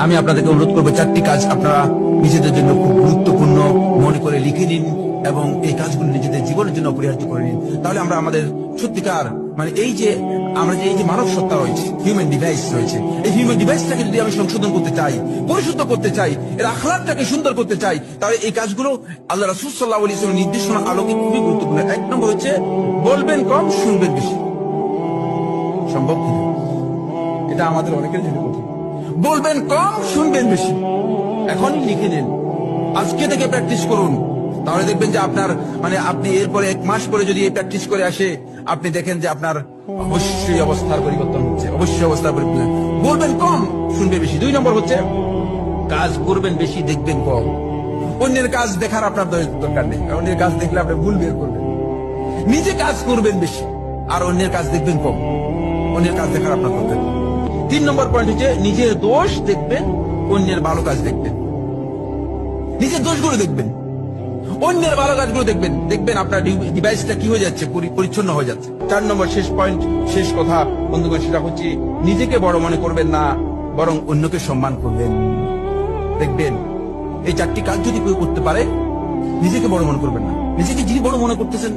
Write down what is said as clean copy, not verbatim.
আমি আপনাদেরকে অনুরোধ করবো 4টি কাজ আপনারা নিজেদের জন্য খুব গুরুত্বপূর্ণ মনে করে লিখে নিন এবং এই কাজগুলো নিজেদের জীবনের জন্য অপরিহার্য করে নিন। তাহলে আমরা আমাদের সত্যিকার মানে এই যে মানব সত্তা রয়েছে, হিউম্যান ডিভাইস রয়েছে, এই হিউম্যান ডিভাইসটাকে যদি আমি সংশোধন করতে চাই, পরিশুদ্ধ করতে চাই, এর আখলাকটাকে সুন্দর করতে চাই, তাহলে এই কাজগুলো আল্লাহ রাসূল সাল্লাল্লাহু আলাইহি ওয়াসাল্লামের নির্দেশনা আলোকে খুবই গুরুত্বপূর্ণ। 1 নম্বর হচ্ছে বলবেন কম, শুনবেন বেশি। সম্ভব কিনা? এটা আমাদের অনেকের জন্য কঠিন। বলবেন কম, শুনবেন বেশি। এখনই লিখে নিন, আজকে থেকে প্র্যাকটিস করুন। তাহলে দেখবেন যে আপনার আপনি এরপরে 1 মাস পরে যদি এই প্র্যাকটিস করে আসে, আপনি দেখেন যে আপনার অবশ্যই অবস্থার পরিবর্তন হচ্ছে, অবশ্যই অবস্থার পরিবর্তন। বলবেন কম, শুনবে বেশি। 2 নম্বর হচ্ছে কাজ করবেন বেশি, দেখবেন কম। অন্যের কাজ দেখার আপনার দরকার নেই, অন্যের কাজ দেখলে আপনি ভুল বের করবেন। নিজে কাজ করবেন বেশি আর অন্যের কাজ দেখবেন কম। অন্যের কাজ দেখার আপনার দরকার নেই। 3 নম্বর পয়েন্ট হচ্ছে নিজের দোষ দেখবেন, অন্যের ভালো কাজ দেখবেন। নিজের দোষগুলো দেখবেন, অন্যের ভালো কাজগুলো দেখবেন। দেখবেন আপনার ডিভাইসটা কি হয়ে যাচ্ছে, পরিচ্ছন্ন হয়ে যাচ্ছে। 4 নম্বর শেষ পয়েন্ট, শেষ কথা বন্ধুগণ, সেটা হচ্ছে নিজেকে বড় মনে করবেন না, বরং অন্যকে সম্মান করবেন। দেখবেন এই 4টি কাজ যদি কেউ করতে পারে, নিজেকে বড় মনে করবেন না। নিজেকে যিনি বড় মনে করতেছেন